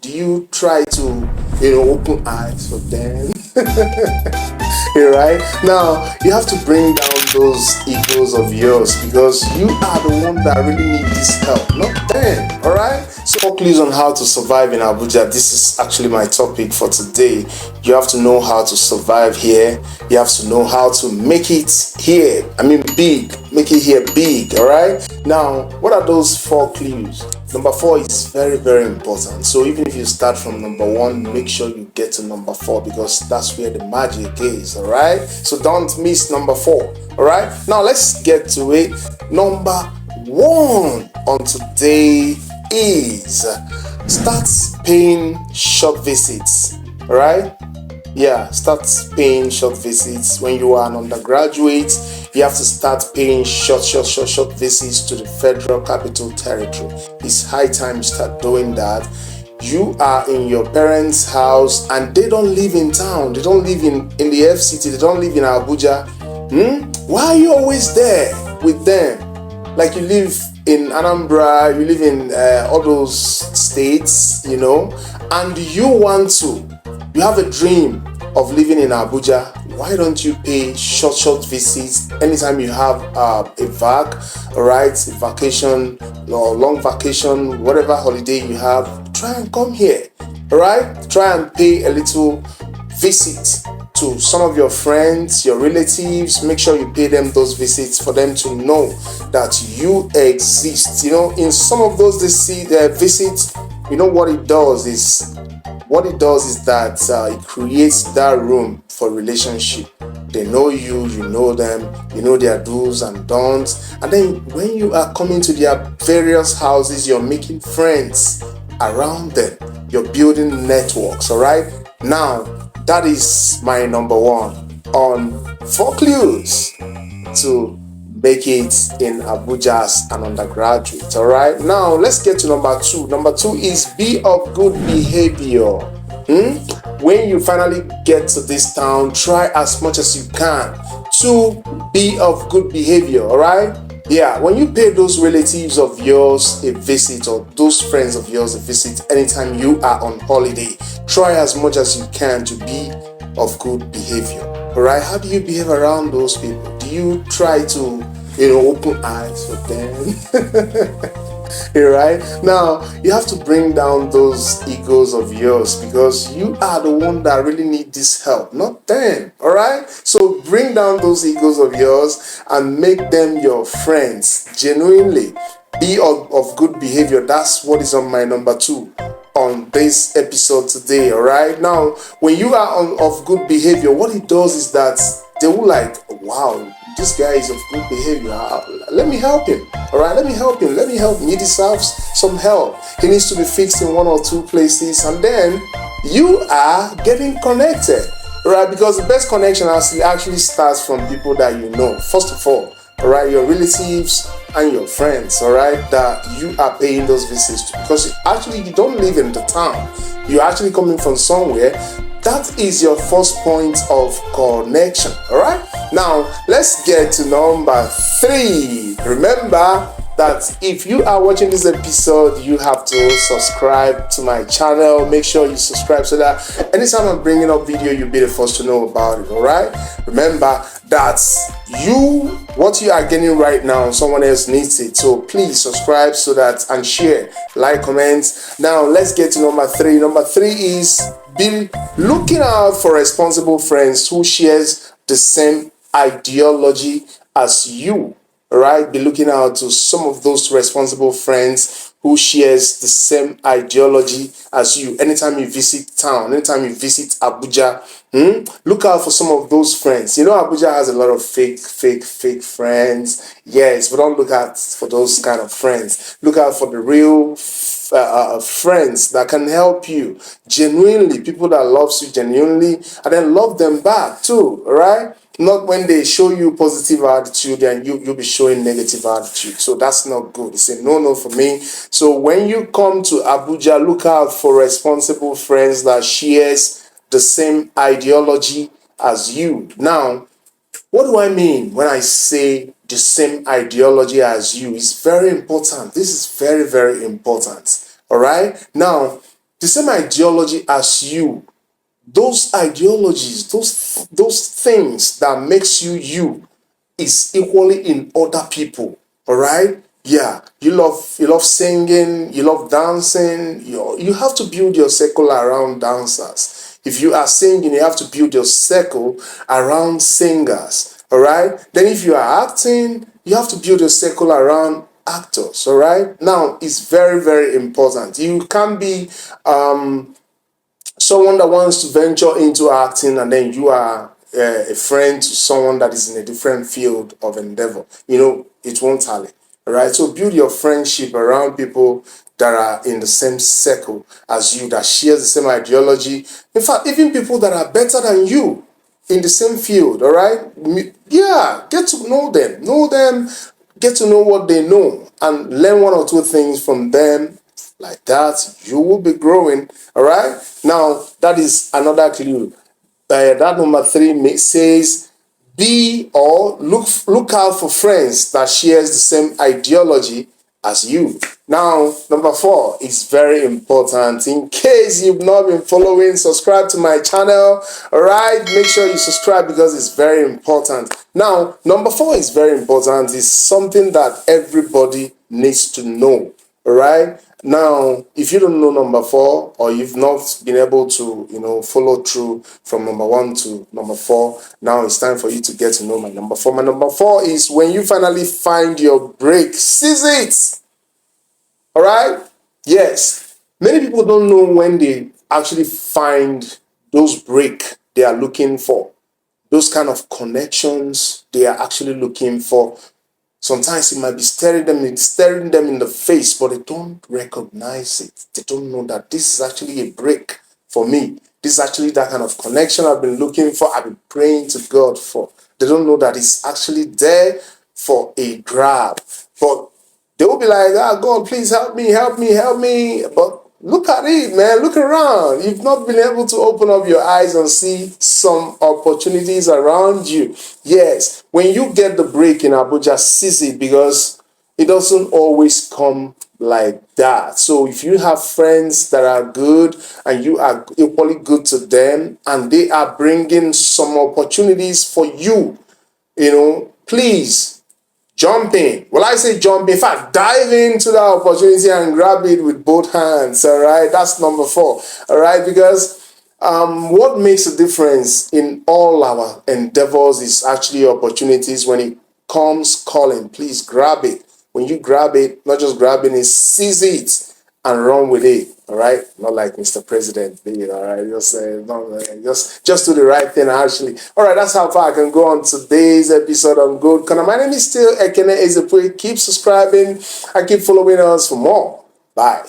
Do you try to, open eyes for them? Right now, you have to bring down those egos of yours because you are the one that really need this help, not them. All right. So, clues on how to survive in Abuja. This is actually my topic for today. You have to know how to survive here. You have to know how to make it here. I mean, big. Make it here big. All right. Now, what are those 4 clues? Number 4 is very, very important. So even if you start from number 1, make sure you get to number 4 because that's where the magic is. All right. So don't miss number 4. All right. Now let's get to it. Number 1 on today is start paying short visits. All right. Yeah, start paying short visits. When you are an undergraduate, you have to start paying short visits to the Federal Capital Territory. It's high time you start doing that. You are in your parents' house and they don't live in town. They don't live in the FCT. They don't live in Abuja. Why are you always there with them? Like you live in Anambra, you live in all those states, and you have a dream of living in Abuja. Why don't you pay short visits anytime you have a vacation or long vacation, whatever holiday you have? Try and come here, all right? Try and pay a little visit to some of your friends, your relatives. Make sure you pay them those visits for them to know that you exist. In some of those visits, what it does is that it creates that room for relationship. They know you know them, you know their do's and don'ts. And then when you are coming to their various houses, you're making friends around them. You're building networks, all right? Now, that is my number 1 on 4 clues to make it in Abuja as an undergraduate. All right. Now let's get to number 2. Number 2 is be of good behavior. When you finally get to this town, try as much as you can to be of good behavior. All right. Yeah, when you pay those relatives of yours a visit or those friends of yours a visit anytime you are on holiday, try as much as you can to be of good behavior. All right. How do you behave around those people? Do you try to, open eyes for them? Right now, you have to bring down those egos of yours because you are the one that really need this help, not them. All right. So bring down those egos of yours and make them your friends. Genuinely, be of good behavior. That's what is on my number 2 on this episode today. All right. Now, when you are of good behavior, what it does is that they will like, wow, this guy is of good behavior. Let me help him. All right, let me help him. He deserves some help. He needs to be fixed in 1 or 2 places, and then you are getting connected, right? Because the best connection actually starts from people that you know. First of all right, your relatives and your friends, all right, that you are paying those visits to, because you don't live in the town. You're actually coming from somewhere. That is your first point of connection. All right. Now let's get to number 3. Remember that if you are watching this episode, you have to subscribe to my channel. Make sure you subscribe so that anytime I'm bringing up video, you'll be the first to know about it. All right. Remember that what you are getting right now, someone else needs it. So please subscribe and share, like, comments. Now let's get to number 3. Number 3 is be looking out for responsible friends who shares the same ideology as you. All right, be looking out to some of those responsible friends who shares the same ideology as you. Anytime you visit town, anytime you visit Abuja, look out for some of those friends. Abuja has a lot of fake friends. Yes, but don't look out for those kind of friends. Look out for the real friends that can help you genuinely, people that loves you genuinely, and then love them back too. All right. Not when they show you positive attitude and you'll be showing negative attitude. So that's not good. It's a no for me. So when you come to Abuja, look out for responsible friends that shares the same ideology as you. Now, what do I mean when I say the same ideology as you? It's very important. This is very, very important. All right. Now, the same ideology as you. Those ideologies, those things that makes you you is equally in other people. All right. Yeah, you love singing, you love dancing. You have to build your circle around dancers. If you are singing, you have to build your circle around singers. All right. Then if you are acting, you have to build your circle around actors. All right. Now it's very, very important. You can't be someone that wants to venture into acting and then you are a friend to someone that is in a different field of endeavor. It won't tally. All right. So build your friendship around people that are in the same circle as you, that shares the same ideology. In fact, even people that are better than you in the same field. All right. Yeah, get to know them, get to know what they know, and learn one or two things from them. Like that, you will be growing. All right. Now, that is another clue. That number three says, be or look out for friends that shares the same ideology as you. Now, number four is very important. In case you've not been following, subscribe to my channel. All right, make sure you subscribe because it's very important. Now, number four is very important. It's something that everybody needs to know. All right. Now, if you don't know number four, or you've not been able to, follow through from number one to number four, now it's time for you to get to know my number four. My number four is when you finally find your break, seize it. All right. Yes. Many people don't know when they actually find those break they are looking for, those kind of connections they are actually looking for. Sometimes it might be staring them in the face, but they don't recognize it. They don't know that this is actually a break for me. This is actually that kind of connection I've been looking for, I've been praying to God for. They don't know that it's actually there for a grab. But they will be like, God, please help me, help me, help me. But look at it, man. Look around. You've not been able to open up your eyes and see some opportunities around you. Yes, when you get the break in Abuja, seize it, because it doesn't always come like that. So if you have friends that are good and you are equally good to them and they are bringing some opportunities for you, please jump in. Well, I say jump in. In fact, dive into that opportunity and grab it with both hands. All right. That's number four. All right. Because what makes a difference in all our endeavors is actually opportunities. When it comes calling, please grab it. When you grab it, not just grabbing it, seize it and run with it. All right, not like Mr. President. All right, just do the right thing. Actually, all right. That's how far I can go on today's episode on Good Corner. My name is still Ekene Ezepui. Keep subscribing and keep following us for more. Bye.